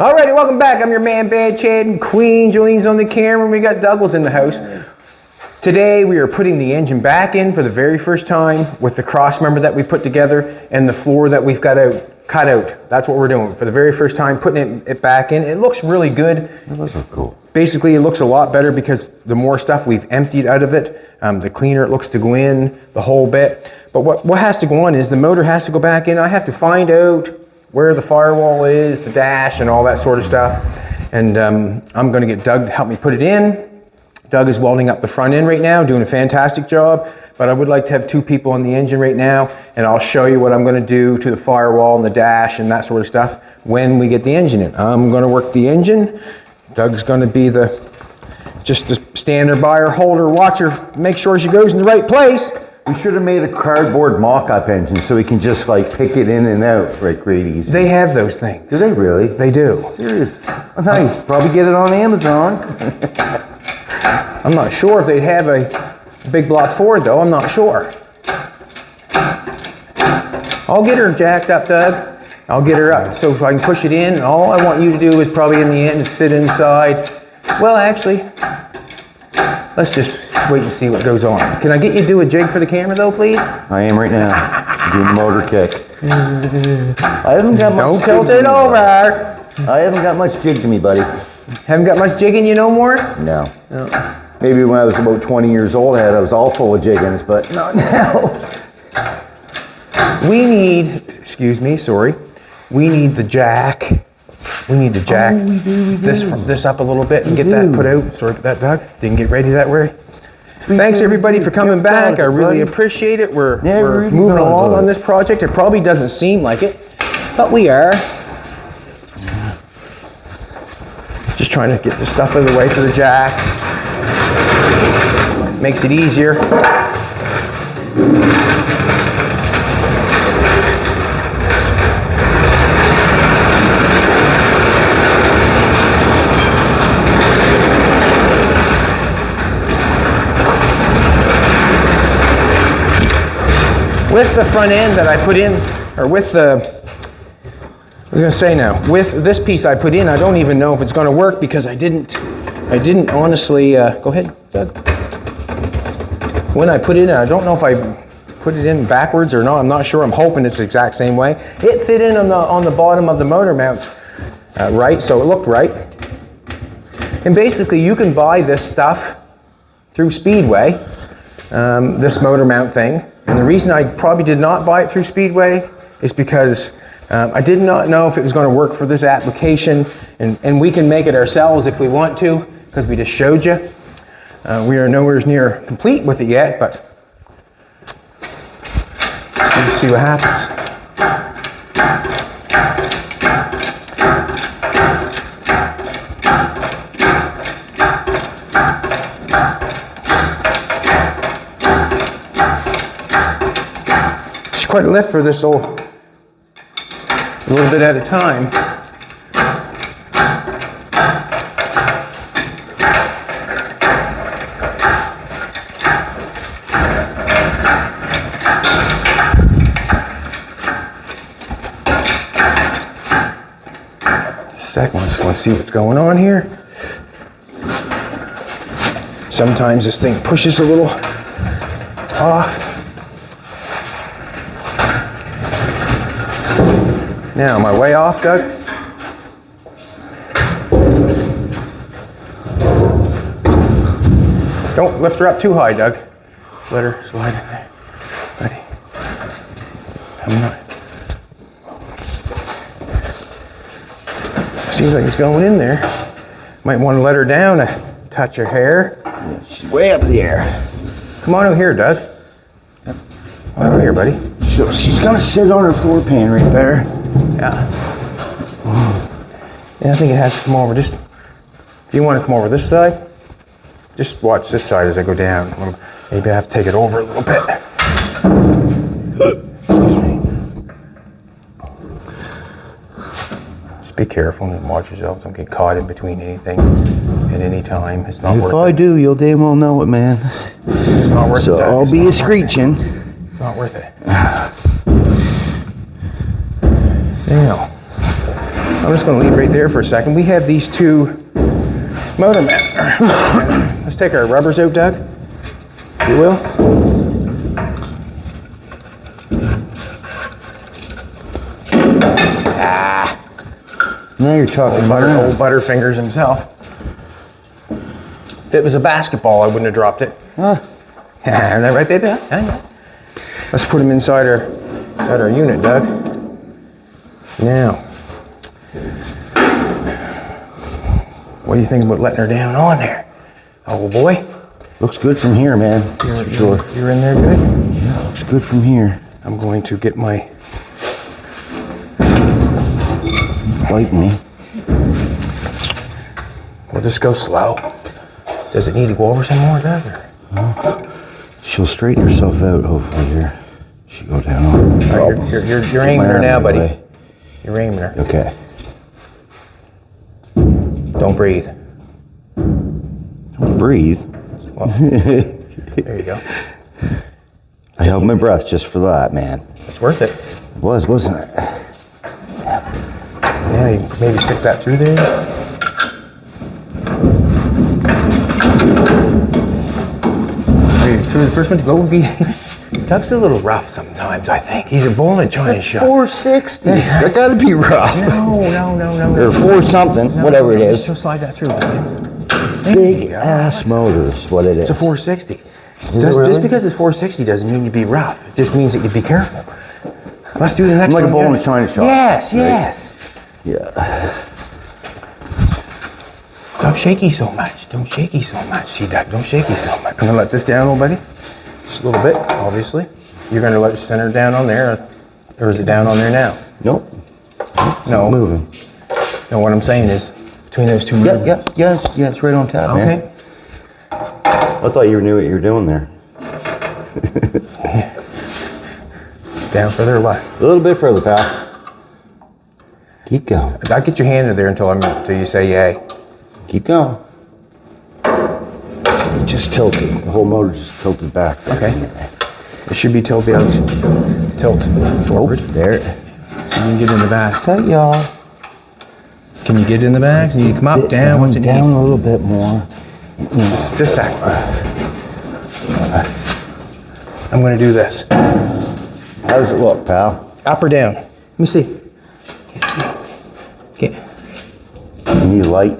Alrighty, welcome back. I'm your man, Bad Chad, and Queen Jolene's on the camera. We got Douglas in the house. Today we are putting the engine back in for the very first time with the cross member that we put together and the floor that we've got cut out. That's what we're doing for the very first time, putting it back in. It looks really good. It looks cool. Basically, it looks a lot better because the more stuff we've emptied out of it, the cleaner it looks to go in, the whole bit. But what has to go on is the motor has to go back in. I have to find out where the firewall is, the dash, and all that sort of stuff. And I'm gonna get Doug to help me put it in. Doug is welding up the front end right now, doing a fantastic job, but I would like to have two people on the engine right now, and I'll show you what I'm gonna do to the firewall and the dash and that sort of stuff when we get the engine in. I'm gonna work the engine. Doug's gonna be just the standard buyer, holder, watcher, make sure she goes in the right place. We should have made a cardboard mock-up engine so we can just like pick it in and out right easy. They have those things. Do they really? They do. Serious? Oh, nice. Probably get it on Amazon. I'm not sure if they'd have a big block Ford though, I'm not sure. I'll get her jacked up, Doug. I'll get her up so I can push it in. All I want you to do is probably in the end is sit inside. Well, actually, let's just wait and see what goes on. Can I get you to do a jig for the camera though, please? I am right now. Doing the motor kick. I haven't got much. Don't tilt it over. I haven't got much jig to me, buddy. Haven't got much jigging you no more? No. Maybe when I was about 20 years old, I was all full of jiggins, but not now. We need, excuse me, sorry. We need the jack. We need to jack this up a little bit and get that put out. Sorry about that, Doug. Didn't get ready that way. Thanks everybody for coming back. I really appreciate it. We're moving along on this project. It probably doesn't seem like it, but we are. Just trying to get the stuff out of the way for the jack. Makes it easier. With the front end that I put in, or with the, I was gonna say now, with this piece I put in, I don't even know if it's gonna work because I didn't honestly, go ahead, Doug. When I put it in, I don't know if I put it in backwards or not, I'm not sure, I'm hoping it's the exact same way. It fit in on the bottom of the motor mounts right, so it looked right. And basically you can buy this stuff through Speedway, this motor mount thing. And the reason I probably did not buy it through Speedway is because I did not know if it was going to work for this application, and we can make it ourselves if we want to, because we just showed you. We are nowhere near complete with it yet, but let's see what happens. It's quite a lift for this old, a little bit at a time. Second, I just want to see what's going on here. Sometimes this thing pushes a little off. Now, am I way off, Doug? Don't lift her up too high, Doug. Let her slide in there. Ready? I'm not. Seems like it's going in there. Might want to let her down a touch her hair. Yeah, she's way up there. Come on over here, Doug. Yep. Over here, buddy. She's gonna sit on her floor pan right there. Yeah. Yeah, I think it has to come over. Just, if you want to come over this side, just watch this side as I go down. Maybe I have to take it over a little bit. Excuse me. Just be careful and watch yourself. Don't get caught in between anything at any time. It's not worth it. If I do, you'll damn well know it, man. It's not worth it. So I'll be a screeching. It's not worth it. Now, I'm just going to leave right there for a second. We have these two motor mount. Let's take our rubbers out, Doug, if you will. Now you're talking about Old Butterfingers himself. If it was a basketball, I wouldn't have dropped it. Huh? Is that right, baby? Yeah. Let's put them inside our unit, Doug. Now, what do you think about letting her down on there? Oh boy. Looks good from here, man. That's for sure. You're in there good? Yeah, looks good from here. I'm going to get my... Biting me. We'll just go slow. Does it need to go over some more, Doug? Or? She'll straighten herself out, hopefully, here. She'll go down on. All right, you're aiming her now, buddy. You're aiming her. Okay. Don't breathe. Don't breathe. Well, there you go. I held my breath just for that, man. It's worth it. It was, wasn't it? Yeah, you maybe stick that through there. Through the first one to go. Doug's a little rough sometimes, I think. He's a bull in a China shop. 460. That gotta be rough. No. Or 4 something, whatever it is. Just slide that through. Big ass motor is what it is. It's a 460. Really? Just because it's 460 doesn't mean you'd be rough. It just means that you'd be careful. Let's do the next one. Like a bull in a China shop. Yes, right? yes. Yeah. Don't shaky so much. Don't shaky so much. See, Doug, don't shaky so much. I'm gonna let this down a little, buddy. Just a little bit, obviously. You're gonna let it center down on there, or is it down on there now? Nope. No. Moving. No, what I'm saying is, between those two. Yeah, it's right on top, man. Okay. I thought you knew what you were doing there. Down further or what? A little bit further, pal. Keep going. I'll get your hand in there until you say yay. Keep going. It just tilted. The whole motor just tilted back. There. Okay. It should be tilt forward. There. So you can get in the back. Tight, y'all. Can you get in the back? You need to come up, down. What's it down need? a little bit more. Just a sec. I'm going to do this. How does it look, pal? Up or down? Let me see. Okay. You need light?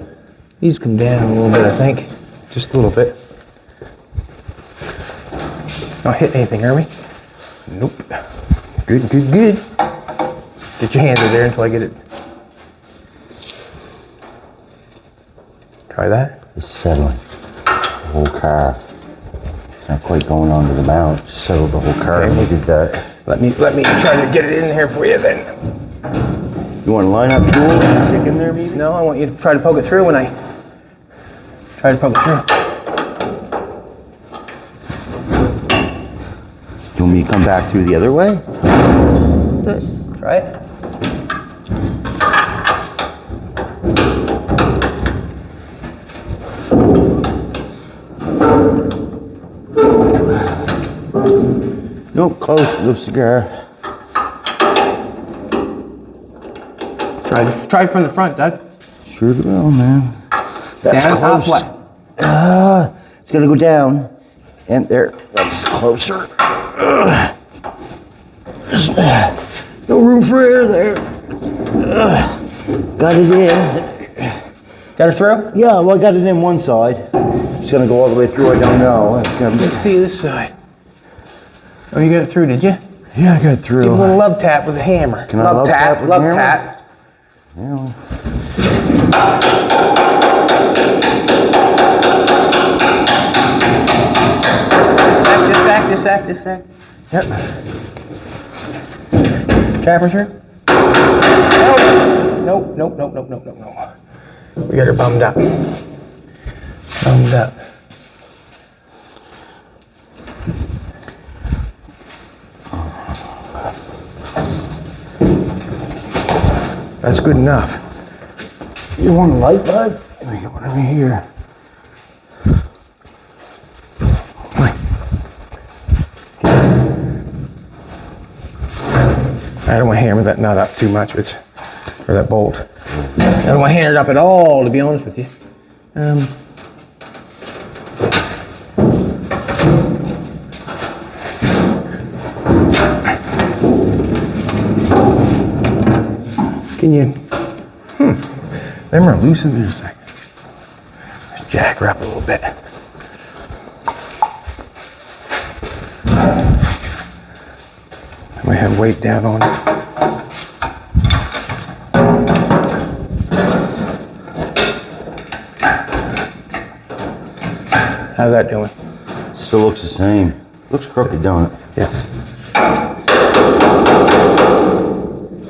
These come down a little bit, I think. Just a little bit. Not hit anything, hear me? Nope. Good. Get your hands in there until I get it. Try that. It's settling. The whole car. Not quite going onto the mount. Just settled the whole car. Okay. We did that. Let me try to get it in here for you then. You want to line up tools and stick in there, maybe? No, I want you to try to poke it through when I try to poke it through. You want me to come back through the other way? That's it. Try it. Nope, close. No cigar. Try it from the front, Doug. Sure will, man. That's Down, close. It's gonna go down. And there. That's closer. No room for air there. Got it in. Got it through? Yeah, well, I got it in one side. It's gonna go all the way through. I don't know. It's gonna be... Let's see this side. Oh, you got it through, did you? Yeah, I got through. Give a little love tap with a hammer. Can I love tap with a love hammer? tap. Yeah. This sec. Yep. Trapper through? Nope. We got her bummed up. That's good enough. You want a light, bud? Let me get one over here. I don't want to hammer that nut up too much, but or that bolt. I don't want to hand it up at all, to be honest with you. Can you, them are loose in there a second. Just jack her up a little bit. I might have weight down on it. How's that doing? Still looks the same. Looks crooked, don't it? Yeah.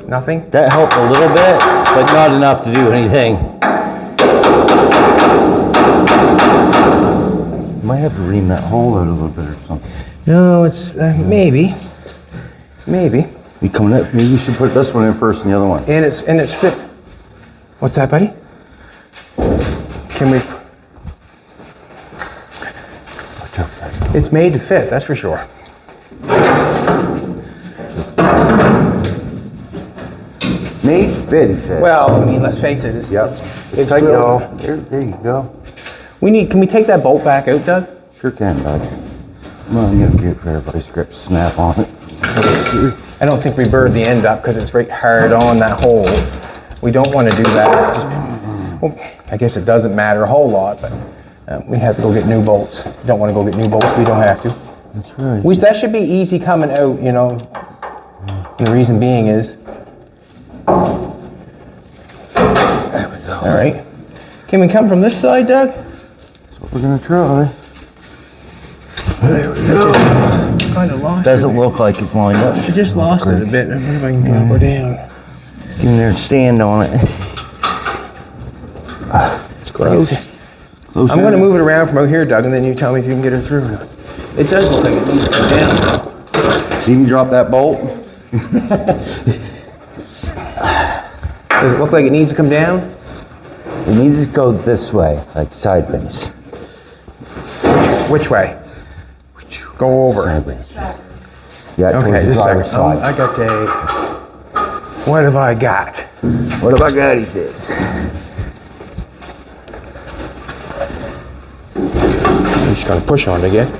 Nothing? That helped a little bit, but not enough to do anything. Might have to ream that hole out a little bit or something. No, it's maybe. Maybe. You coming up? Maybe you should put this one in first and the other one. And it's fit. What's that, buddy? Can we? It's made to fit, that's for sure. Made to fit, he said. Well, I mean, let's face it. It's tight, y'all. There you go. Can we take that bolt back out, Doug? Sure can, bud. Come on, you get a pair of vice grips, snap on it. I don't think we burred the end up because it's right hard on that hole. We don't want to do that. Well, I guess it doesn't matter a whole lot, but we have to go get new bolts. We don't want to go get new bolts, we don't have to. That's right. That should be easy coming out, you know. And the reason being is... There we go. All right. Can we come from this side, Doug? That's what we're gonna try. There we go. Kind of lost Doesn't look like it's lined up. I just lost it a bit. I wonder if I can get up or down. Get in there and stand on it. It's gross. Closer. I'm going to move it around from out here, Doug, and then you tell me if you can get her through or not. It does look like it needs to go down. See me drop that bolt? Does it look like it needs to come down? It needs to go this way, like sideways. Which way? Go over. Sideways. Yeah, Okay, towards the this driver's second. side. I got a... What have I got? What have I got, he says. I'm just going to push on it again.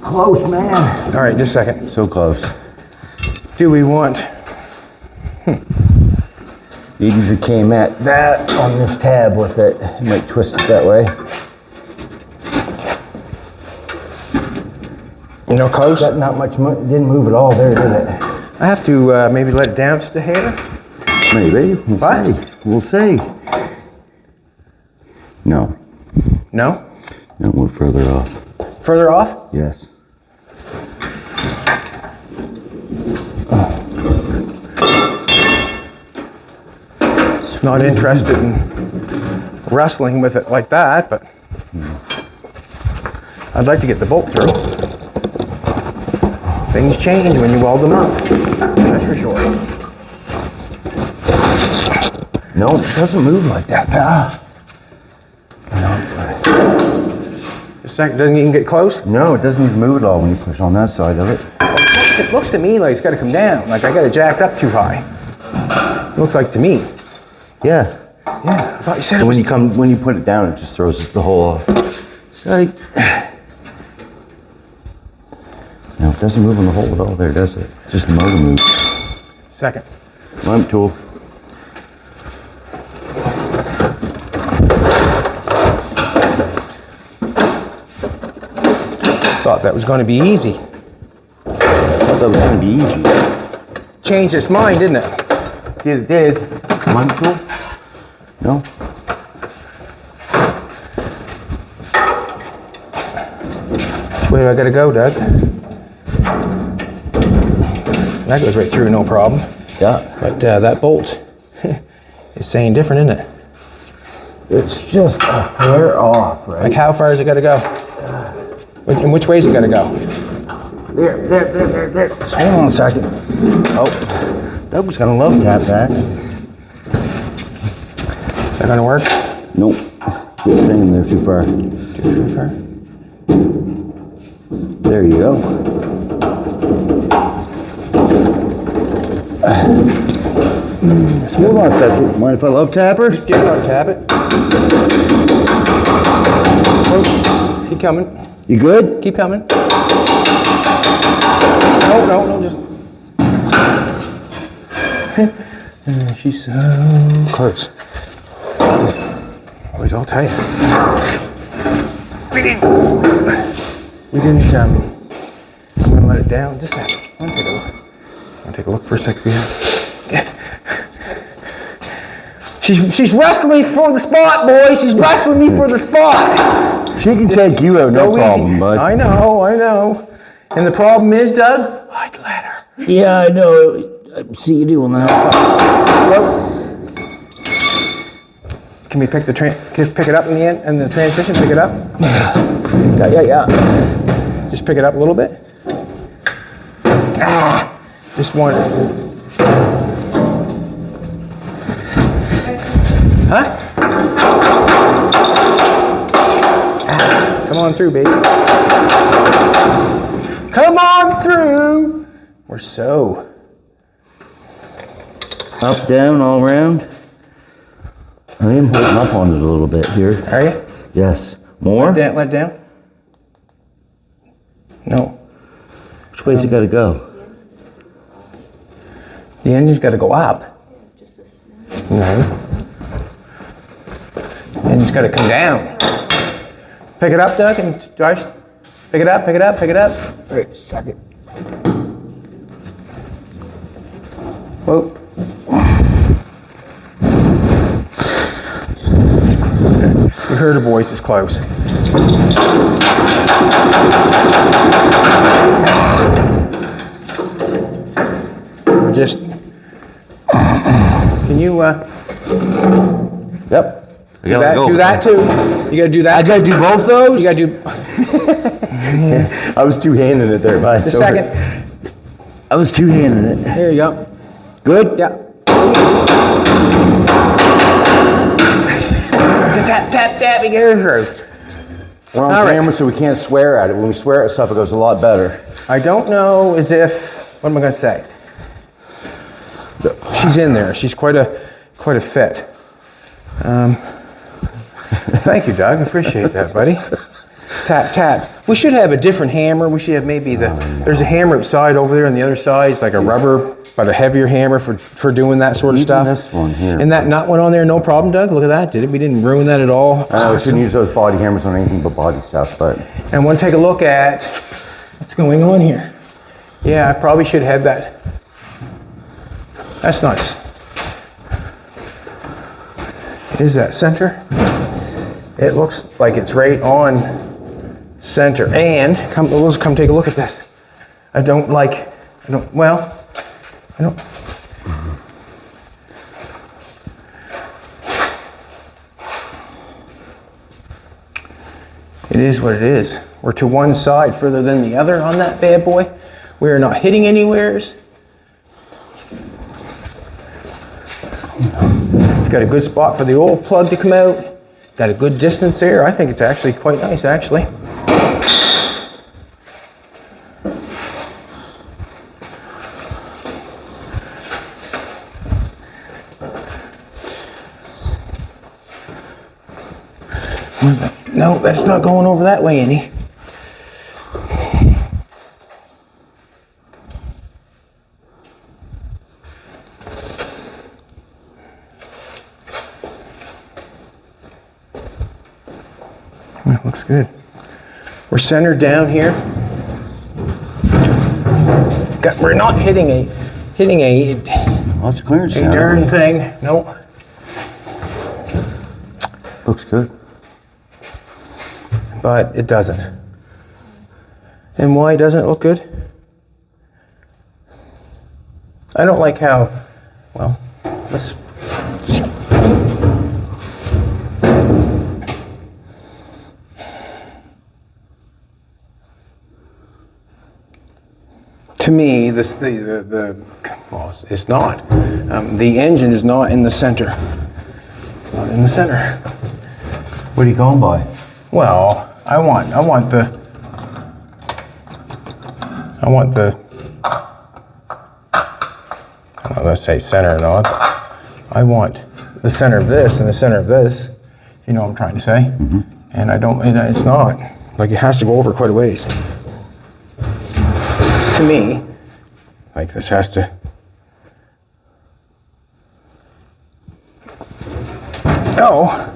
Close, man. All right, just a second. So close. Do we want... Maybe if you came at that on this tab with it, you might twist it that way. You know, close? That not much, didn't move at all there, did it? I have to maybe let it down just a hair. Maybe. We'll What? see. We'll see. No. No? No, we're further off. Further off? Yes. Not interested in wrestling with it like that, but I'd like to get the bolt through. Things change when you weld them up, that's for sure. No, it doesn't move like that, pal. Just a second, doesn't even get close? No, it doesn't even move at all when you push on that side of it. It looks to me like it's got to come down, like I got it jacked up too high. It looks like to me. Yeah. Yeah, I thought you said it When was... when you put it down, it just throws the whole off. It's like, no, it doesn't move on the hole at all there, does it? Just the motor moves. Second. Lamp tool. Thought that was going to be easy. I thought that was going to be easy. Changed its mind, didn't it? It did. Lamp tool? No. Which way do I got to go, Doug? That goes right through, no problem. Yeah. But that bolt is saying different, isn't it? It's just a hair off, right? Like how far has it got to go? And which way's it got to go? There. Just hold on a second. Oh, that was gonna love tap that. Is that going to work? Nope. Good thing in there too far. Too far? There you go. Hold on a second. Mind if I love tapper? Just get up, tap it. Oh, keep coming. You good? Keep coming. No, just. She's so close. Oh, he's all tight. We didn't. I'm gonna let it down. Just a second. I'm gonna take a look. I'm gonna take a look for a sec. She's wrestling me for the spot, boys. She's wrestling me for the spot. She can take you out, no problem, bud. I know. And the problem is, Doug, I'd let her. Yeah, I know. I see you doing that. Can we pick it up in the end, and the transmission, pick it up? Yeah. Just pick it up a little bit. Just one. Huh? Come on through, baby. Come on through. We're so. Up, down, all around. I am holding up on it a little bit here. Are you? Yes. More? Let it down. No. Which way's it got to go? The engine's got to go up. No. The engine's got to come down. Pick it up, Doug, and Josh. Pick it up. Wait, second. Whoa. You heard her voice is close. We're just. Can you? Yep. Do that too. You gotta do that. I gotta do both those? You gotta do. I was two-handing it there, bud. Just a second. I was two-handing it. There you go. Good? Yeah. Tap. We get it through. We're on camera, so we can't swear at it. When we swear at stuff, it goes a lot better. I don't know as if. What am I gonna say? She's in there. She's quite a fit. Thank you, Doug. I appreciate that, buddy. Tap. We should have a different hammer. We should have maybe there's a hammer outside over there, and the other side is like a rubber, but a heavier hammer for doing that sort of stuff. This one here. And that nut went on there, no problem, Doug. Look at that. We didn't ruin that at all. We shouldn't use those body hammers on anything but body stuff, but. And I want to take a look at what's going on here. Yeah, I probably should have that. That's nice. Is that center? It looks like it's right on center. And let's come take a look at this. It is what it is. We're to one side further than the other on that bad boy. We are not hitting anywheres. It's got a good spot for the oil plug to come out. Got a good distance there. I think it's actually quite nice, actually. No, that's not going over that way, Andy. That looks good. We're centered down here. We're not hitting a Lots of clearance. darn thing. Nope. Looks good. But it doesn't. And why doesn't it look good? I don't like how, well, let's. To me, it's not. The engine is not in the center. It's not in the center. What are you going by? Well, I want the I don't know, let's say center or not. I want the center of this and the center of this. You know what I'm trying to say? And I don't, and it's not. Like it has to go over quite a ways. To me, like this has to. Oh.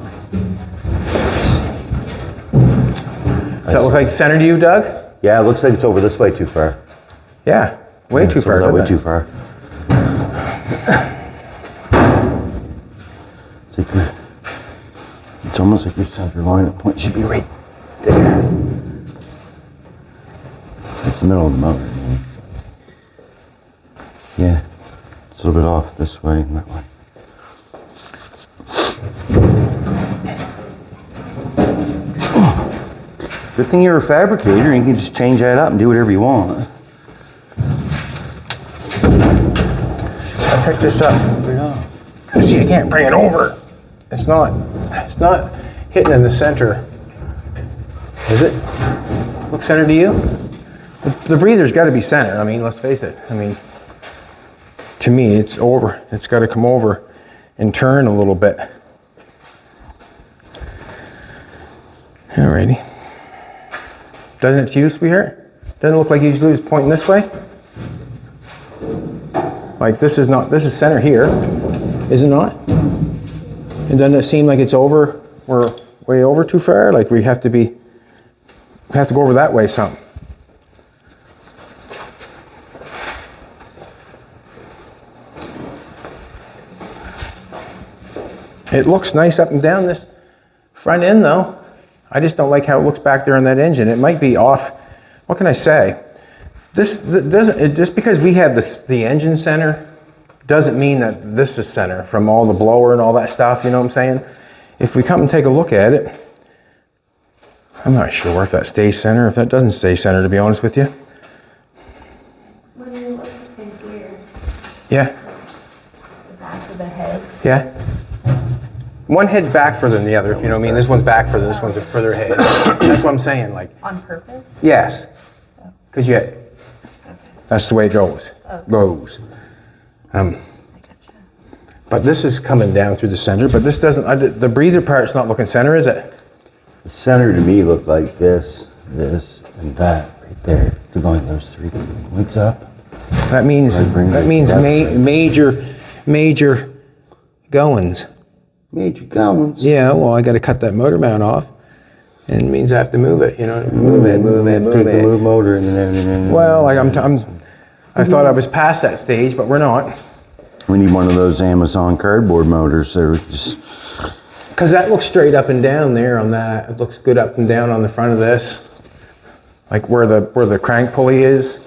Does that look like center to you, Doug? Yeah, it looks like it's over this way too far. Yeah, way too far. That way too far. It's almost like your center line of point should be right there. That's the middle of the motor. Man. Yeah, it's a little bit off this way and that way. Good thing you're a fabricator and you can just change that up and do whatever you want. I picked this up. See, I can't bring it over. It's not hitting in the center. Is it? Look center to you? The breather's got to be center. I mean, let's face it. I mean, to me, it's over. It's got to come over and turn a little bit. Alrighty. Doesn't it to you, sweetheart? Doesn't it look like usually it's pointing this way? Like this is center here, is it not? And doesn't it seem like it's over, we're way over too far? Like we have to go over that way some. It looks nice up and down this front end though. I just don't like how it looks back there on that engine. It might be off. What can I say? Just because we have the engine center doesn't mean that this is center from all the blower and all that stuff, you know what I'm saying? If we come and take a look at it, I'm not sure if that stays center, if that doesn't stay center, to be honest with you. When you look in here, Yeah, the back of the heads, yeah. One head's back further than the other, if you know what I mean. This one's back further, this one's further ahead. That's what I'm saying, like, on purpose? yes. Because that's the way it goes. I gotcha. But this is coming down through the center, but this doesn't, the breather part's not looking center, is it? The center to me looked like this, and that right there. Because only those three points up. That means major goings. Major goings. Yeah, well, I got to cut that motor mount off, and it means I have to move it. You know, move it. Take the move motor and then. Well, like I thought I was past that stage, but we're not. We need one of those Amazon cardboard motors. They're just. Because that looks straight up and down there on that. It looks good up and down on the front of this, like where the crank pulley is.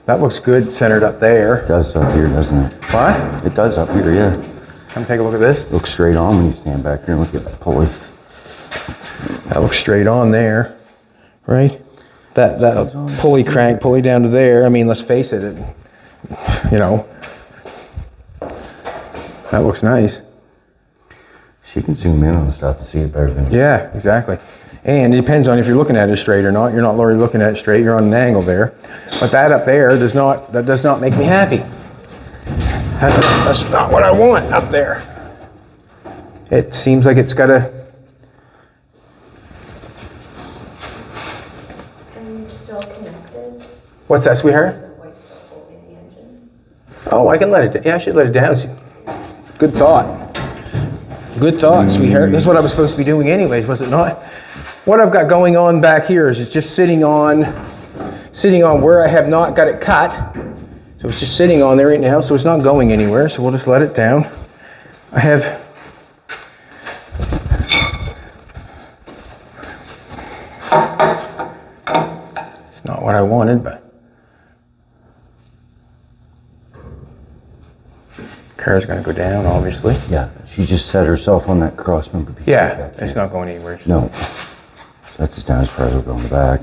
That looks good centered up there. It does up here, doesn't it? What? It does up here, yeah. Come take a look at this. Looks straight on when you stand back here and look at that pulley. That looks straight on there, right? That pulley down to there. I mean, let's face it, you know, that looks nice. She can zoom in on stuff and see it better than me. Yeah, exactly. And it depends on if you're looking at it straight or not. You're not really looking at it straight. You're on an angle there. But that up there does not make me happy. That's not what I want up there. It seems like it's got a. Are you still connected? What's that, sweetheart? Is the white still holding the engine? Oh, I can let it. Yeah, I should let it down. Good thought. Good thought, sweetheart. That's what I was supposed to be doing anyways, was it not? What I've got going on back here is it's just sitting on where I have not got it cut. So it's just sitting on there right now, so it's not going anywhere. So we'll just let it down. I have it's not what I wanted, but car's gonna go down, obviously. Yeah, she just set herself on that cross member piece. Yeah, back it's here. not going anywhere. No. So that's as down as far as we'll go in the back.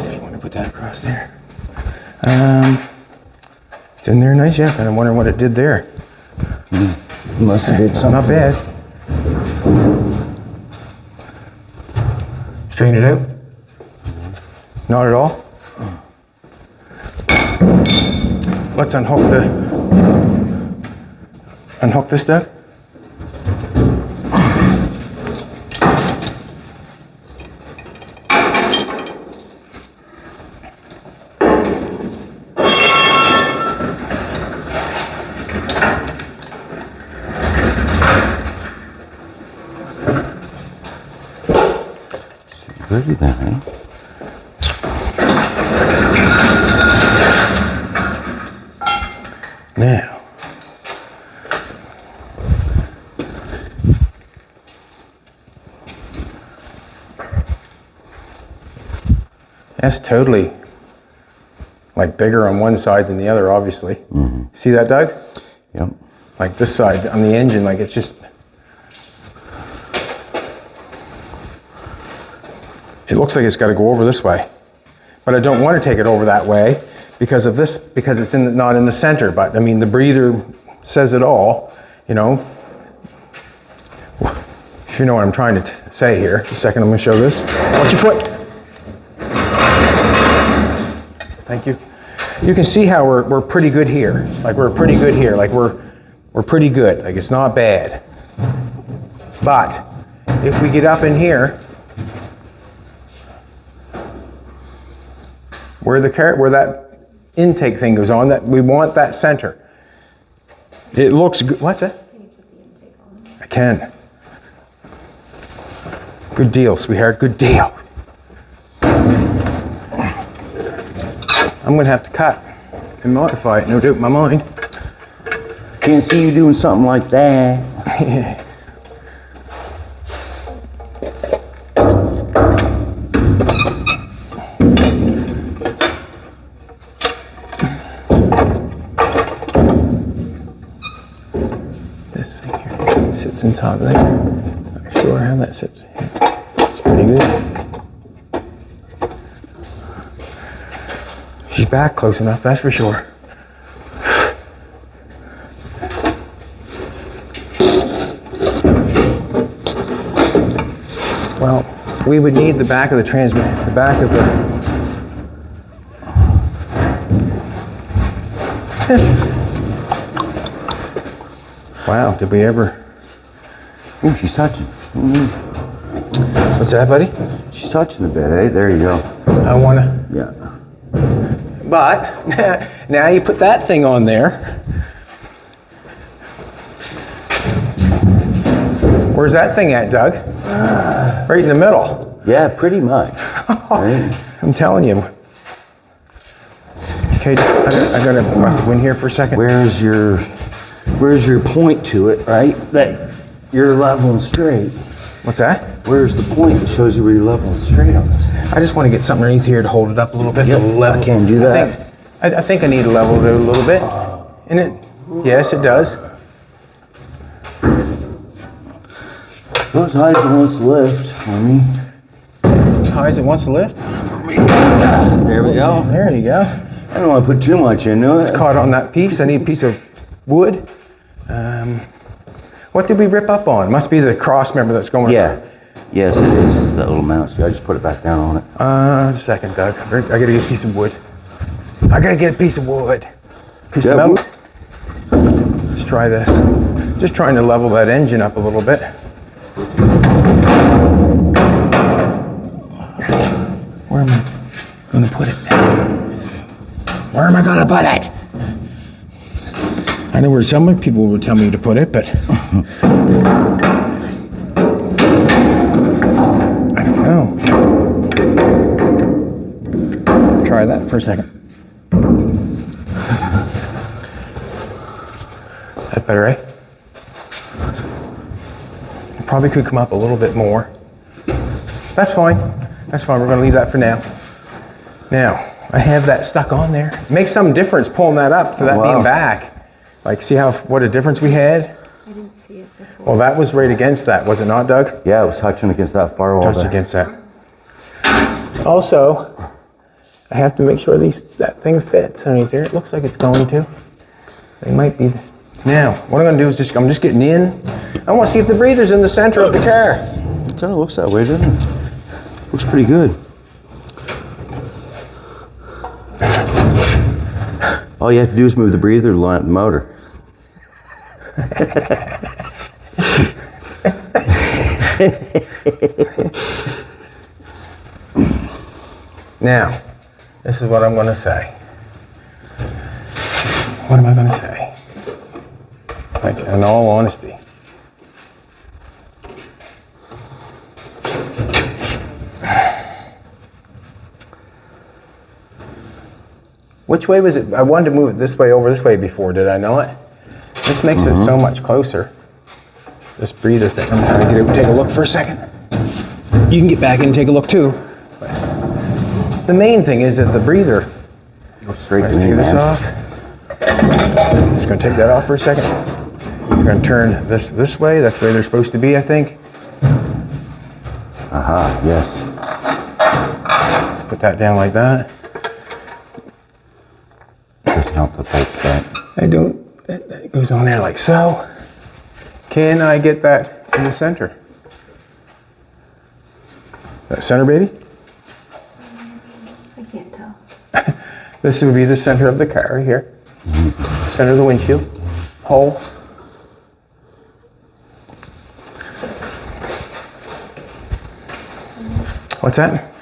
Just want to put that across there. It's in there nice, yeah. And I'm wondering what it did there. Must have did something. Not bad. Straighten it out? Not at all? Let's unhook this stuff. Ready then, eh? Now, that's totally like bigger on one side than the other, obviously. Mm-hmm. See that, Doug? Yep. Like this side on the engine, like it's just, it looks like it's got to go over this way, but I don't want to take it over that way because of this, because it's not in the center. But I mean, the breather says it all, you know. If you know what I'm trying to say here. Just a second, I'm going to show this. Watch your foot. Thank you. You can see how we're pretty good here. Like we're pretty good here. Like we're pretty good. Like it's not bad. But if we get up in here, where that intake thing goes on, that we want that center. It looks good. What's that? Can you put the intake on? I can. Good deal, sweetheart. Good deal. I'm gonna have to cut and modify it. No doubt in my mind. Can't see you doing something like that. This thing here sits on top of there. Not sure how that sits. It's pretty good. She's back close enough, that's for sure. Well, we would need the back of the transmitter, the back of the... Wow, did we ever... Ooh, she's touching. What's that, buddy? She's touching a bit, eh? There you go. I wanna... Yeah. But, now you put that thing on there. Where's that thing at, Doug? Right in the middle. Yeah, pretty much. Right? I'm telling you. Okay, I gotta have to go in here for a second. Where's your point to it, right? That you're level and straight. What's that? Where's the point that shows you where you're level and straight on this thing? I just want to get something underneath here to hold it up a little bit. Yep, Level. I can do that. I think I need to level it a little bit. And it, yes, it does. Go as high as it wants to lift for me. As high as it wants to lift. There we go. There you go. I don't want to put too much into it. It's caught on that piece. I need a piece of wood. What did we rip up on? Must be the cross member that's going. Yeah. Yes, it is. It's that little mount. So I just put it back down on it. A second, Doug. I gotta get a piece of wood. I gotta get a piece of wood. Piece of metal. Let's try this. Just trying to level that engine up a little bit. Where am I gonna put it? Where am I gonna put it? I know where some people would tell me to put it, but I don't know. Try that for a second. That better, eh? It probably could come up a little bit more. That's fine. That's fine. We're going to leave that for now. Now, I have that stuck on there. It makes some difference pulling that up to that being back. Like, see what a difference we had? I didn't see it before. Well, that was right against that, was it not, Doug? Yeah, it was touching against that firewall. Touched against that. Also, I have to make sure that thing fits underneath there. It looks like it's going to. They might be. Now, what I'm going to do is I'm just getting in. I want to see if the breather's in the center of the car. It kind of looks that way, doesn't it? Looks pretty good. All you have to do is move the breather to line up the motor. Now, this is what I'm going to say. What am I going to say? Like, in all honesty. Which way was it? I wanted to move it this way over this way before, did I not? This makes it so much closer. This breather thing. I'm trying to get out and take a look for a second. You can get back in and take a look too. But the main thing is that the breather. Go straight Let's to me, take this man. off. Just gonna take that off for a second. We're gonna turn this way. That's where they're supposed to be, I think. Aha, yes. Let's put that down like that. Doesn't help the bolts back. I don't. That goes on there like so. Can I get that in the center? That center, baby? I can't tell. This would be the center of the car here. Center of the windshield. Hole. What's that?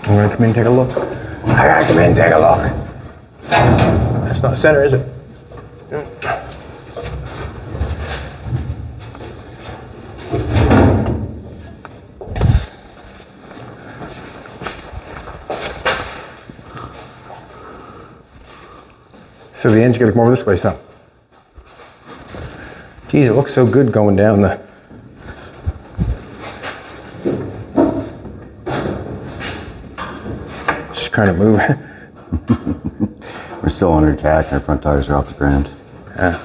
I'm gonna come in and take a look. I gotta come in and take a look. That's not center, is it? So the engine's got to come over this way some. Geez, it looks so good going down the. Just trying to move. We're still under jack and our front tires are off the ground. Yeah,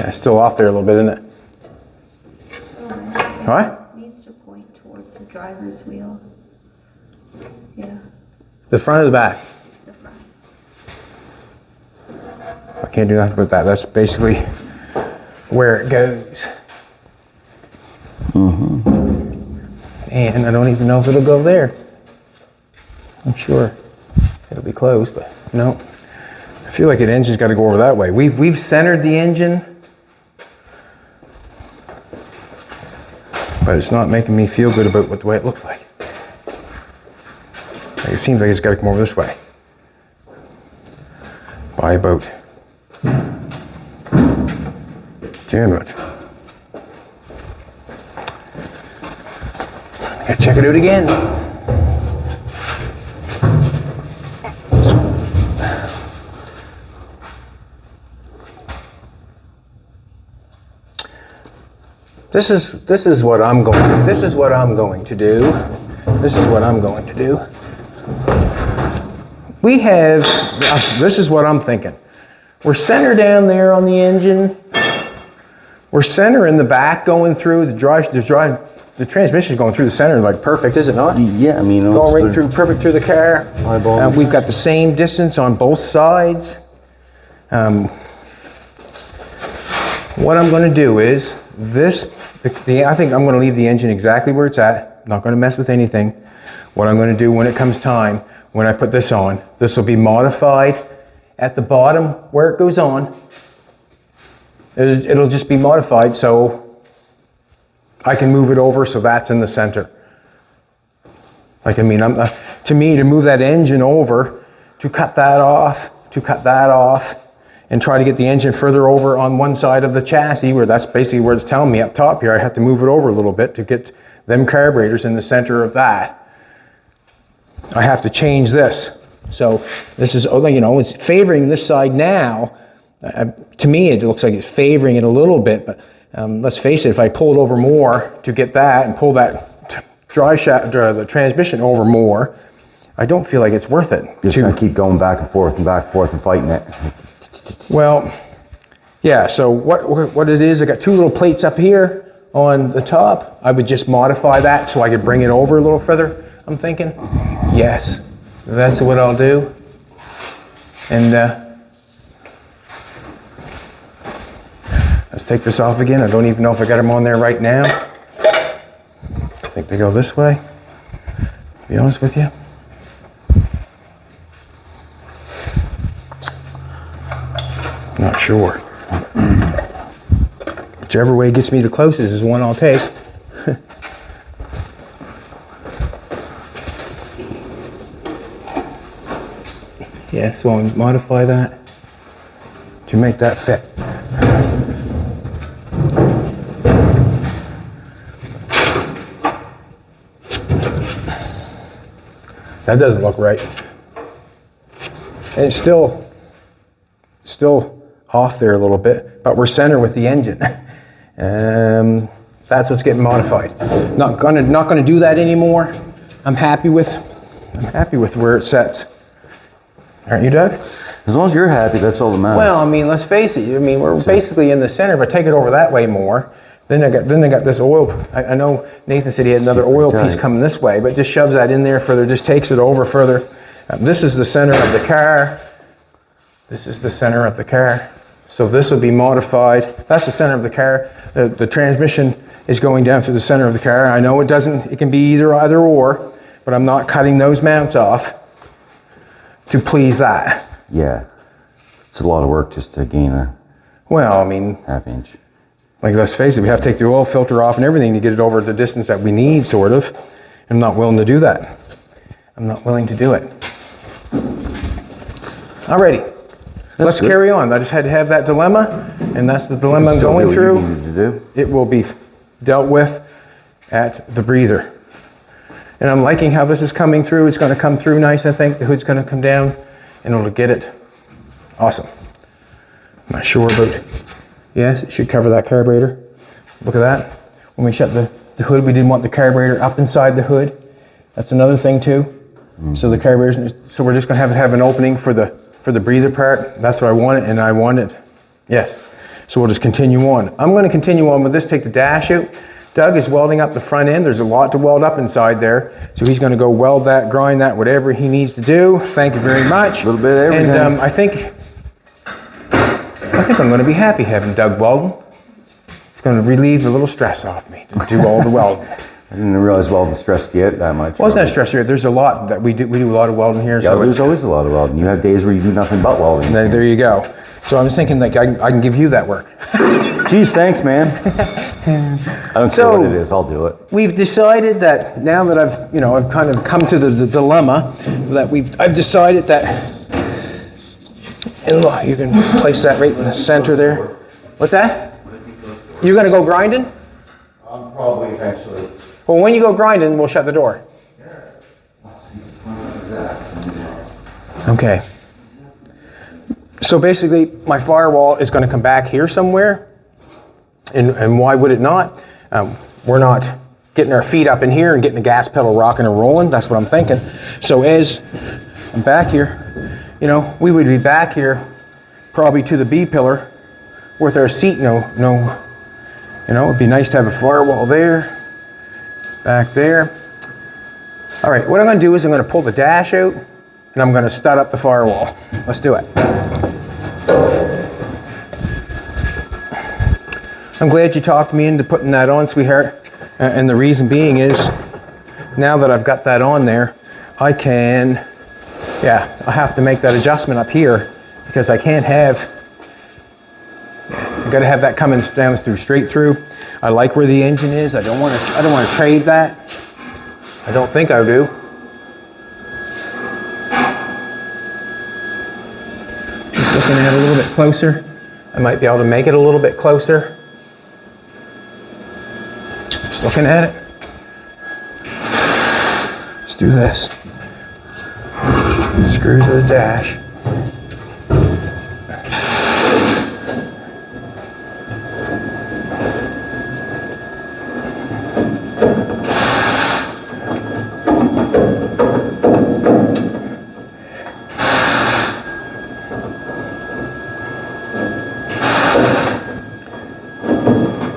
it's still off there a little bit, isn't it? What? It needs to point towards the driver's wheel. Yeah, The front or the back? the front. I can't do nothing about that. That's basically where it goes. And I don't even know if it'll go there. I'm sure it'll be close, but no. I feel like the engine's got to go over that way. We've centered the engine, but it's not making me feel good about the way it looks like. It seems like it's got to come over this way. By about too much. Gotta check it out again. This is what I'm going to do. This is what I'm going to do. We have, this is what I'm thinking. We're center down there on the engine. We're center in the back going through the transmission is going through the center like perfect, is it not? Yeah, I mean, Going right through, perfect through the car. Eyeball. We've got the same distance on both sides. What I'm going to do is I think I'm going to leave the engine exactly where it's at. Not going to mess with anything. What I'm going to do when it comes time, when I put this on, this will be modified at the bottom where it goes on. It'll just be modified so I can move it over so that's in the center. Like, I mean, to me, to move that engine over, to cut that off, and try to get the engine further over on one side of the chassis, where that's basically where it's telling me up top here, I have to move it over a little bit to get them carburetors in the center of that. I have to change this. So this is, it's favoring this side now. To me, it looks like it's favoring it a little bit, but let's face it, if I pull it over more to get that and pull that the transmission over more, I don't feel like it's worth it. Just gonna keep going back and forth and fighting it. Well, yeah, so what it is, I got two little plates up here on the top. I would just modify that so I could bring it over a little further, I'm thinking. Yes, that's what I'll do. And Let's take this off again. I don't even know if I got them on there right now. I think they go this way, to be honest with you. Not sure. Whichever way gets me the closest is one I'll take. Yeah, so I'll modify that to make that fit. That doesn't look right. And it's still off there a little bit, but we're center with the engine. That's what's getting modified. Not gonna do that anymore. I'm happy with where it sets. Aren't you, Doug? As long as you're happy, that's all that matters. Well, I mean, let's face it. I mean, we're basically in the center, but take it over that way more. Then they got this oil. I know Nathan said he had another oil piece coming this way, but just shoves that in there further, just takes it over further. This is the center of the car. This is the center of the car. So this will be modified. That's the center of the car. The transmission is going down through the center of the car. I know it can be either or, but I'm not cutting those mounts off to please that. Yeah. It's a lot of work just to gain a Well, I mean, half-inch. like, let's face it, we have to take the oil filter off and everything to get it over the distance that we need, sort of. I'm not willing to do that. I'm not willing to do it. Alrighty. Let's carry on. I just had to have that dilemma, and that's the dilemma I'm going through. It will be dealt with at the breather. And I'm liking how this is coming through. It's going to come through nice, I think. The hood's going to come down, and it'll get it. Awesome. I'm not sure about... Yes, it should cover that carburetor. Look at that. When we shut the hood, we didn't want the carburetor up inside the hood. That's another thing too. Mm-hmm. So the carburetor, so we're just going to have an opening for the breather part. That's what I wanted, and I want it. Yes. So we'll just continue on. I'm going to continue on with this. Take the dash out. Doug is welding up the front end. There's a lot to weld up inside there. So he's going to go weld that, grind that, whatever he needs to do. Thank you very much. A little bit of everything. And I think I'm going to be happy having Doug welding. It's going to relieve a little stress off me to do all the welding. I didn't realize welding stressed you out that much. Well, it's not stress here. There's a lot that we do. We do a lot of welding here. Yeah, so there's always a lot of welding. You have days where you do nothing but welding. There you go. So I was thinking, like, I can give you that work. Geez, thanks, man. I don't care what it is. I'll do it. We've decided that now that I've kind of come to the dilemma that I've decided that, and look, you can place that right in the center there. What's that? You're going to go grinding? Probably eventually. Well, when you go grinding, we'll shut the door. Okay. So basically, my firewall is going to come back here somewhere. And why would it not? We're not getting our feet up in here and getting the gas pedal rocking and rolling. That's what I'm thinking. So as I'm back here, we would be back here probably to the B-pillar with our seat. It'd be nice to have a firewall there, back there. All right, what I'm going to do is I'm going to pull the dash out and I'm going to stud up the firewall. Let's do it. I'm glad you talked me into putting that on, sweetheart. And the reason being is, now that I've got that on there, I have to make that adjustment up here because I can't have, I've got to have that coming down through, straight through. I like where the engine is. I don't want to trade that. I don't think I do. Just looking at it a little bit closer. I might be able to make it a little bit closer. Just looking at it. Let's do this. Screws to the dash.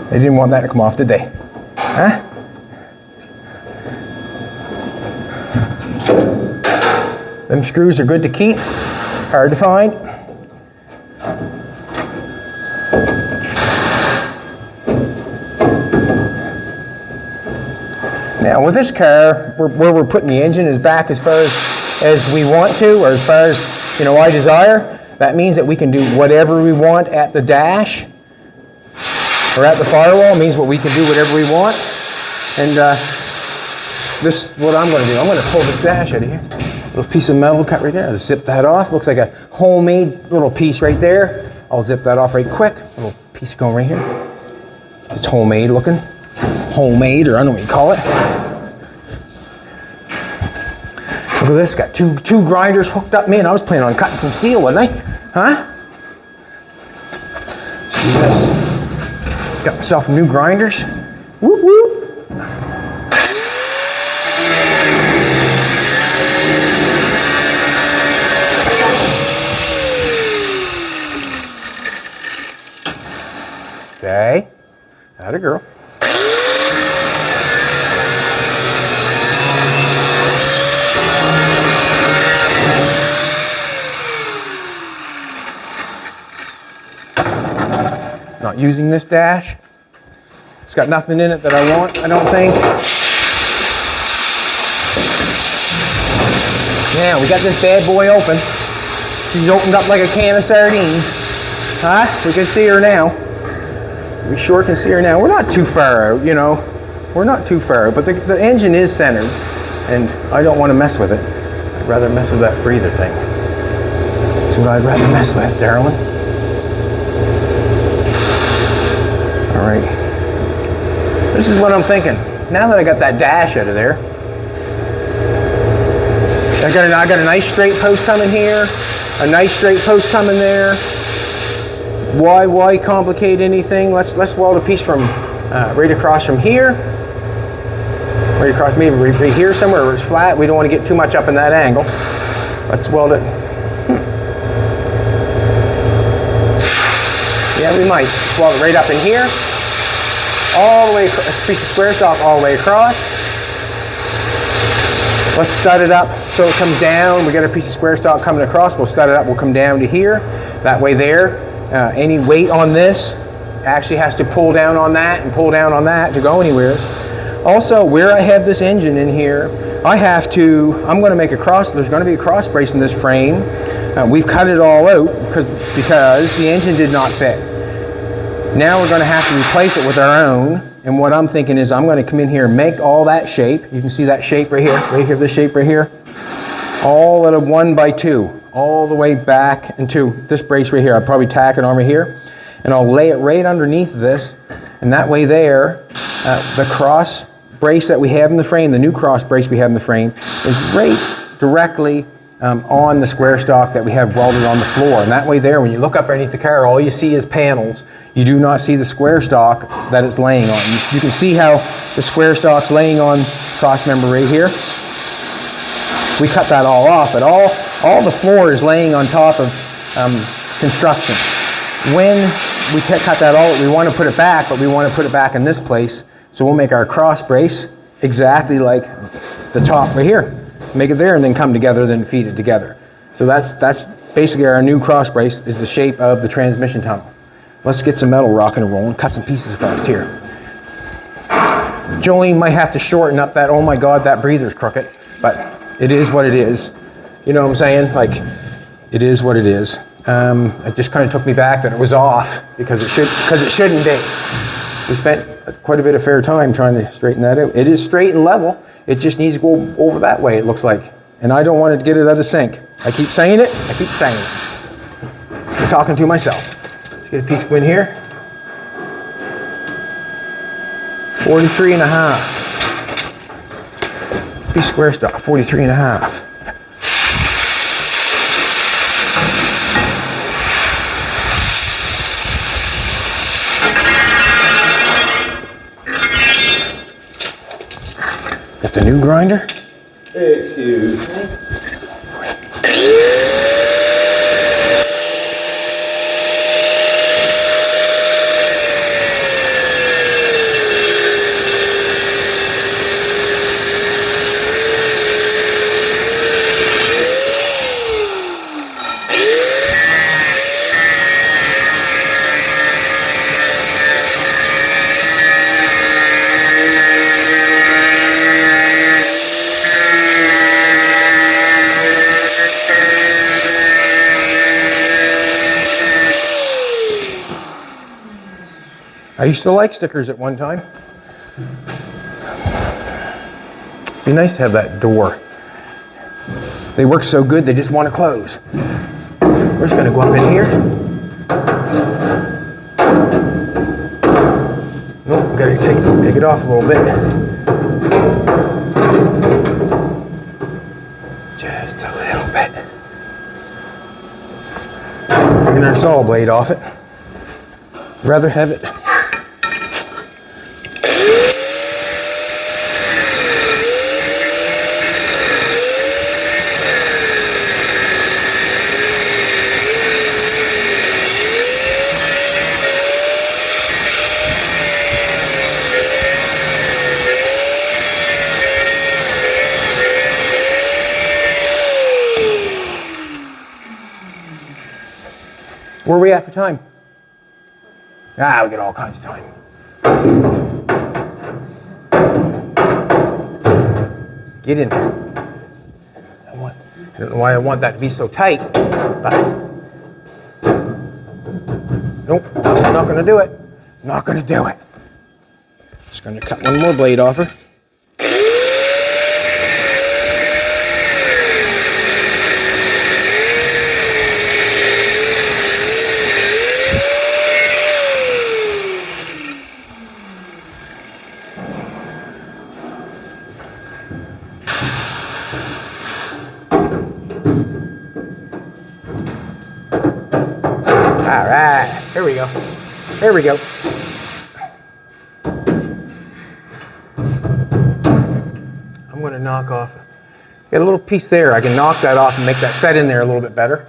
They didn't want that to come off, did they? Huh? Them screws are good to keep, hard to find. Now with this car, where we're putting the engine is back as far as we want to, or as far as, you know, I desire. That means that we can do whatever we want at the dash or at the firewall. It means what we can do whatever we want. And this is what I'm going to do. I'm going to pull this dash out of here. Little piece of metal cut right there. I'll zip that off. Looks like a homemade little piece right there. I'll zip that off right quick. Little piece going right here. It's homemade looking. Homemade, or I don't know what you call it. Look at this, got two grinders hooked up. Man, I was planning on cutting some steel, wasn't I? Huh? Let's do this. Got myself new grinders. Whoop whoop. Okay, atta girl. Not using this dash. It's got nothing in it that I want, I don't think. Now, we got this bad boy open. She's opened up like a can of sardines. Huh? We can see her now. We sure can see her now. We're not too far out, you know. We're not too far out, but the engine is centered, and I don't want to mess with it. I'd rather mess with that breather thing. That's what I'd rather mess with, darling. All right. This is what I'm thinking. Now that I got that dash out of there, I got a nice straight post coming here, a nice straight post coming there. Why complicate anything? Let's weld a piece from right across from here, right across, maybe right here somewhere where it's flat. We don't want to get too much up in that angle. Let's weld it. Yeah, we might weld it right up in here, all the way across, a piece of square stock all the way across. Let's stud it up so it comes down. We got a piece of square stock coming across. We'll stud it up. We'll come down to here. That way there. Any weight on this actually has to pull down on that and pull down on that to go anywhere. Also, where I have this engine in here, I'm going to make a cross, there's going to be a cross brace in this frame. We've cut it all out because the engine did not fit. Now we're going to have to replace it with our own. And what I'm thinking is I'm going to come in here and make all that shape. You can see that shape right here, this shape right here. All at a 1x2. All the way back into this brace right here. I'll probably tack it on right here, and I'll lay it right underneath this, and that way there, the cross brace that we have in the frame, the new cross brace we have in the frame, is right directly on the square stock that we have welded on the floor. And that way there, when you look up underneath the car, all you see is panels. You do not see the square stock that it's laying on. You can see how the square stock's laying on cross member right here. We cut that all off, but all the floor is laying on top of construction. When we cut that all, we want to put it back, but we want to put it back in this place. So we'll make our cross brace exactly like the top right here. Make it there and then come together, then feed it together. So that's basically our new cross brace, is the shape of the transmission tunnel. Let's get some metal rocking and rolling, cut some pieces across here. Jolene might have to shorten up that, oh my God, that breather's crooked, but it is what it is. You know what I'm saying? Like, it is what it is. It just kind of took me back that it was off because it shouldn't be. We spent quite a bit of fair time trying to straighten that out. It is straight and level. It just needs to go over that way, it looks like. And I don't want to get it out of sync. I keep saying it. I'm talking to myself. Let's get a piece in here. 43 and a half. Piece of square stock, 43 and a half. Got the new grinder. Excuse me. I used to like stickers at one time. Be nice to have that door. They work so good, they just want to close. We're just going to go up in here. Nope, got to take it off a little bit. Just a little bit. Taking our saw blade off it. Rather have it. Where are we at for time? We got all kinds of time. Get in there. I don't know why I want that to be so tight, but nope, I'm not gonna do it. Not gonna do it. Just gonna cut one more blade off her. All right, here we go. There we go. I'm going to knock off. Got a little piece there. I can knock that off and make that set in there a little bit better.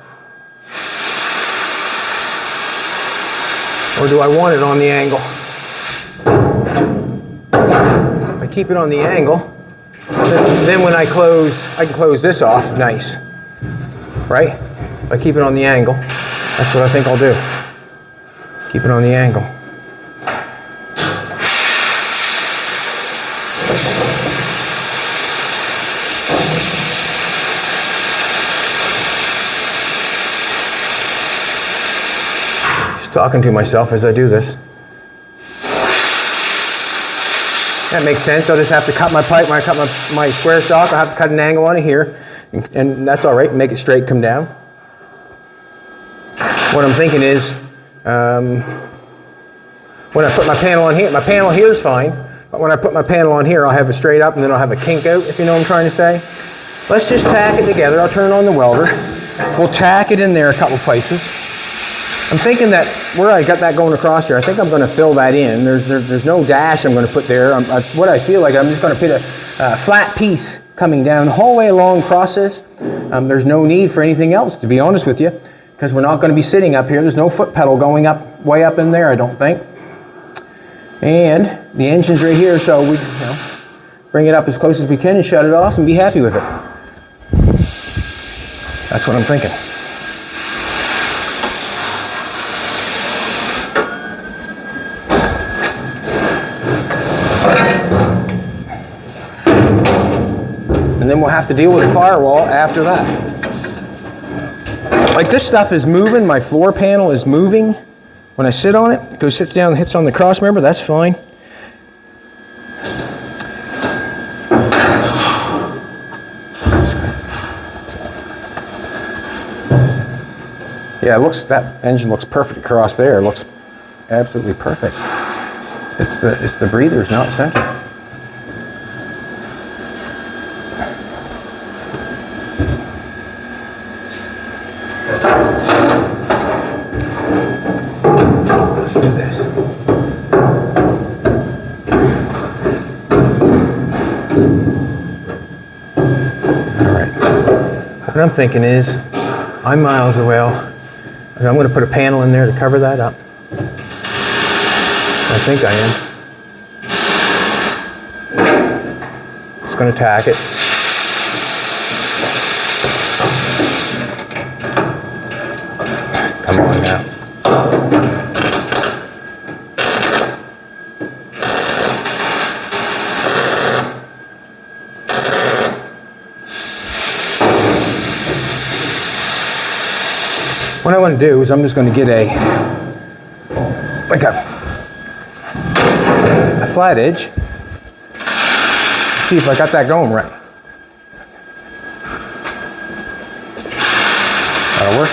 Or do I want it on the angle? If I keep it on the angle, then when I close, I can close this off nice. Right? If I keep it on the angle, that's what I think I'll do. Keep it on the angle. Just talking to myself as I do this. That makes sense. I'll just have to cut my pipe. When I cut my square stock, I'll have to cut an angle on it here. And that's all right. Make it straight, come down. What I'm thinking is, when I put my panel on here, my panel here is fine, but when I put my panel on here, I'll have it straight up and then I'll have a kink out, if you know what I'm trying to say. Let's just tack it together. I'll turn on the welder. We'll tack it in there a couple places. I'm thinking that where I got that going across there, I think I'm going to fill that in. There's no dash I'm going to put there. What I feel like, I'm just going to put a flat piece coming down the whole way along across this. There's no need for anything else, to be honest with you, because we're not going to be sitting up here. There's no foot pedal going up, way up in there, I don't think. And the engine's right here, so we bring it up as close as we can and shut it off and be happy with it. That's what I'm thinking. And then we'll have to deal with the firewall after that. Like this stuff is moving, my floor panel is moving. When I sit on it, it goes, sits down and hits on the cross member, that's fine. Yeah, that engine looks perfect across there. It looks absolutely perfect. It's the breathers, not center. Let's do this. All right. What I'm thinking is, I'm miles away. I'm going to put a panel in there to cover that up. I think I am. Just going to tack it. Come on now. What I want to do is I'm just going to get a a flat edge. See if I got that going right. That'll work.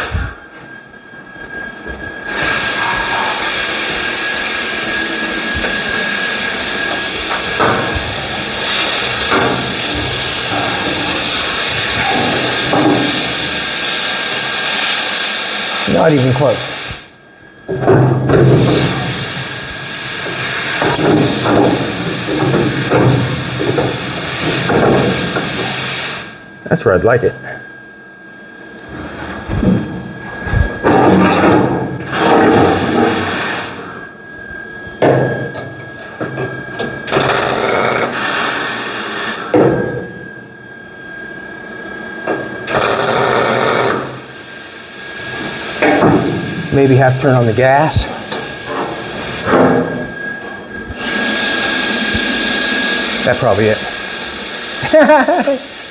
Not even close. That's where I'd like it. Maybe have to turn on the gas. That's probably it.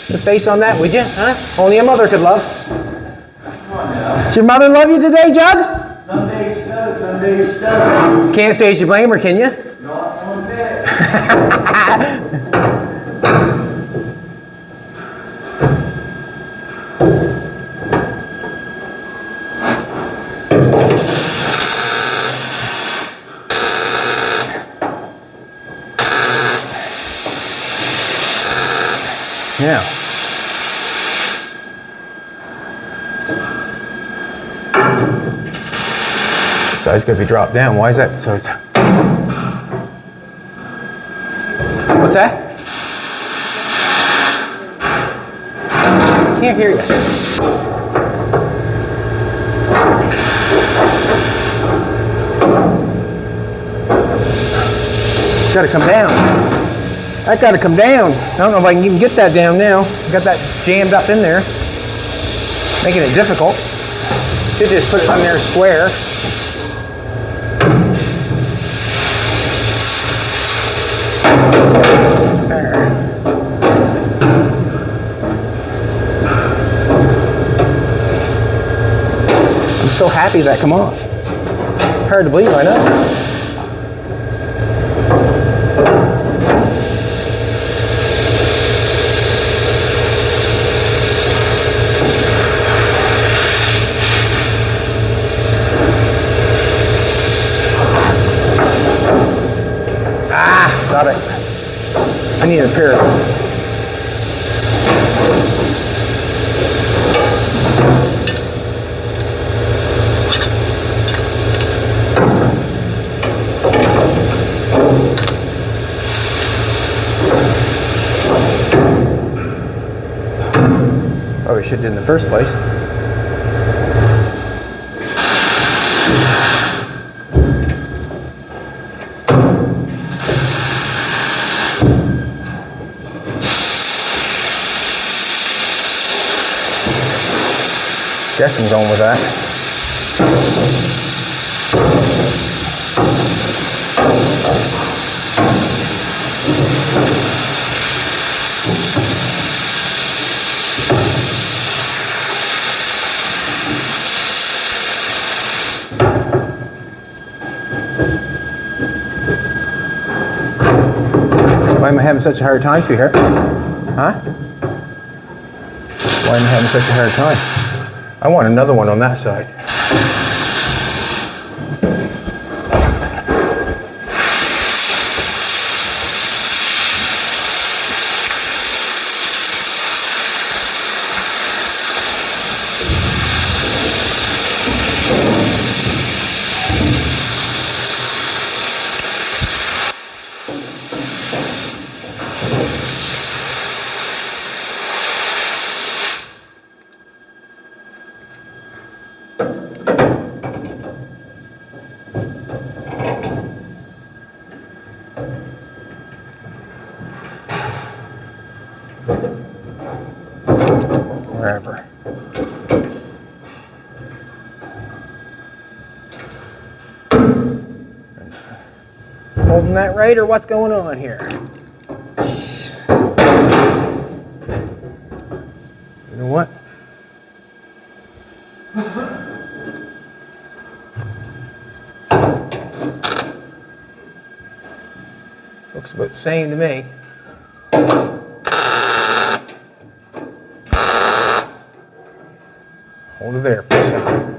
The face on that, would you? Huh? Only a mother could love. Come on now. Did your mother love you today, Jug? Some days she does, some days she doesn't. Can't say you blame her, can you? Not one bit. Yeah. So it's going to be dropped down. Why is that? So it's. What's that? Can't hear you. It's got to come down. That got to come down. I don't know if I can even get that down now. Got that jammed up in there, making it difficult. Should just put it on there square. There. I'm so happy that come off. Hard to believe, I know. Got it. I need a pair of probably should have did in the first place. Guess I'm going with that. Why am I having such a hard time, sweetheart? Huh? Why am I having such a hard time? I want another one on that side. Wherever. Holding that right, or what's going on here? You know what? Looks about the same to me. Hold it there for a second.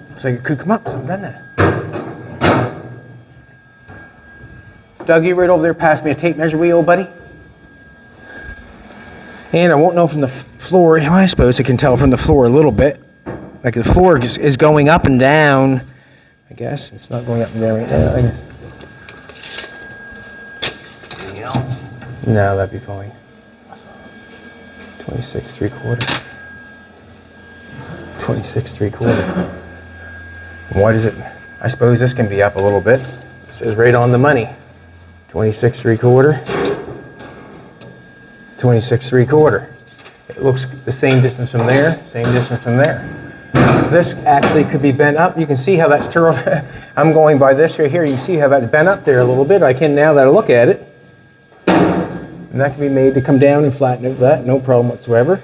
Looks like it could come up some, doesn't it? Doug, you right over there, pass me a tape measure, will you, old buddy? And I won't know from the floor. I suppose I can tell from the floor a little bit. Like the floor is going up and down. I guess it's not going up and down right now. I guess. Anything else? No, that'd be fine. 26 3/4. 26 3/4. Why does it? I suppose this can be up a little bit. It says right on the money. 26 3/4. 26 3/4. It looks the same distance from there, same distance from there. This actually could be bent up. You can see how that's turned. I'm going by this right here. You can see how that's bent up there a little bit. I can now that I look at it. And that can be made to come down and flatten out that, no problem whatsoever.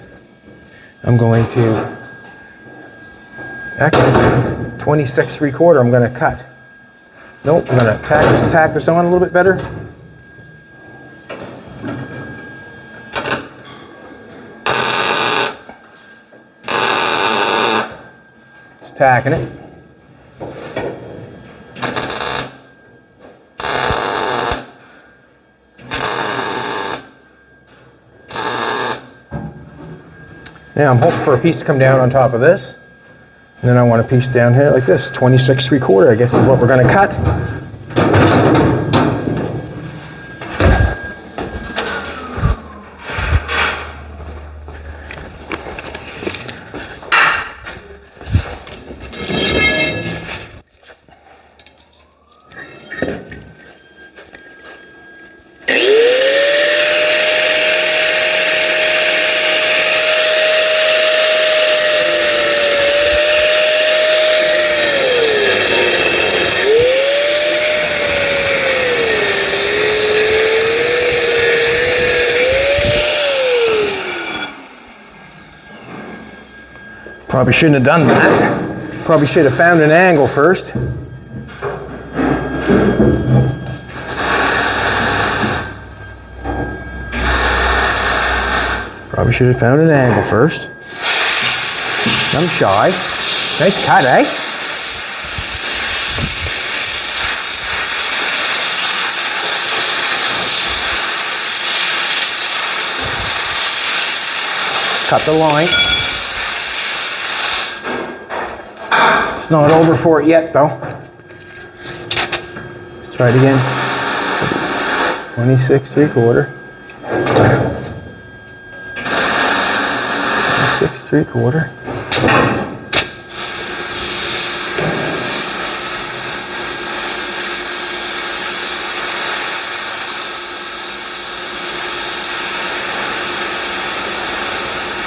I'm going to, actually, 26 3/4 I'm going to cut. Nope, I'm going to tack this on a little bit better. Just tacking it. Now I'm hoping for a piece to come down on top of this. And then I want a piece down here like this, 26 3/4 I guess is what we're going to cut. Probably shouldn't have done that. Probably should have found an angle first. Probably should have found an angle first. I'm shy. Nice cut, eh? Cut the line. Not over for it yet though. Let's try it again. 26 3/4. 26 3/4.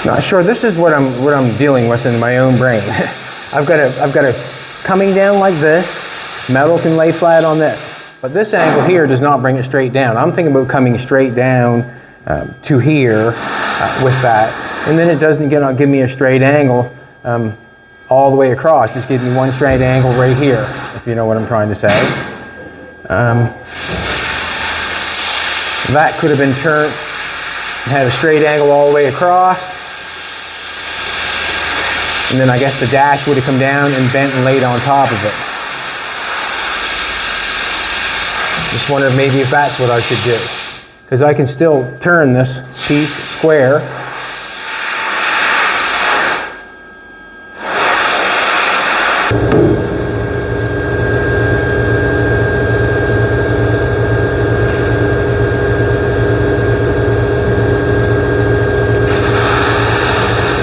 Not sure. This is what I'm dealing with in my own brain. I've got a coming down like this, metal can lay flat on this. But this angle here does not bring it straight down. I'm thinking about coming straight down to here with that. And then it doesn't give me a straight angle all the way across. Just gives me one straight angle right here, if you know what I'm trying to say. That could have been turned and had a straight angle all the way across. And then I guess the dash would have come down and bent and laid on top of it. Just wonder maybe if that's what I should do. Because I can still turn this piece square.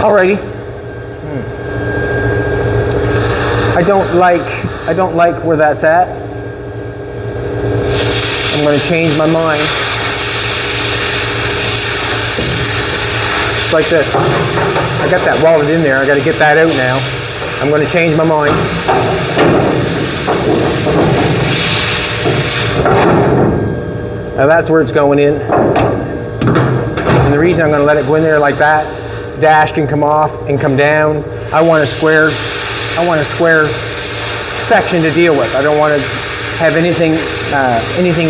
Alrighty. I don't like where that's at. I'm going to change my mind. Just like this. I got that welded in there. I got to get that out now. I'm going to change my mind. Now that's where it's going in. And the reason I'm going to let it go in there like that, dash can come off and come down. I want a square section to deal with. I don't want to have anything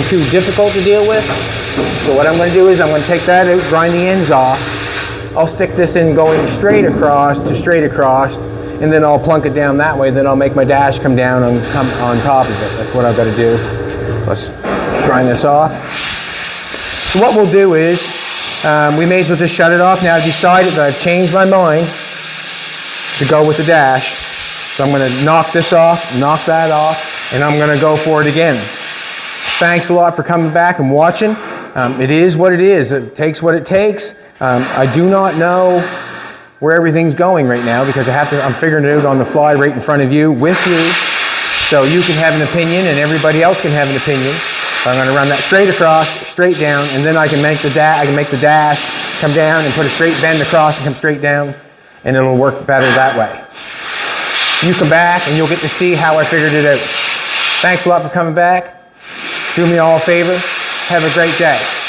too difficult to deal with. So what I'm going to do is I'm going to take that out, grind the ends off. I'll stick this in going straight across to straight across, and then I'll plunk it down that way. Then I'll make my dash come down and come on top of it. That's what I've got to do. Let's grind this off. So what we'll do is, we may as well just shut it off. Now I've decided that I've changed my mind to go with the dash. So I'm going to knock this off, knock that off, and I'm going to go for it again. Thanks a lot for coming back and watching. It is what it is. It takes what it takes. I do not know where everything's going right now because I'm figuring it out on the fly right in front of you with you. So you can have an opinion and everybody else can have an opinion. I'm going to run that straight across, straight down, and then I can make the dash come down and put a straight bend across and come straight down, and it'll work better that way. You come back and you'll get to see how I figured it out. Thanks a lot for coming back. Do me all a favor. Have a great day.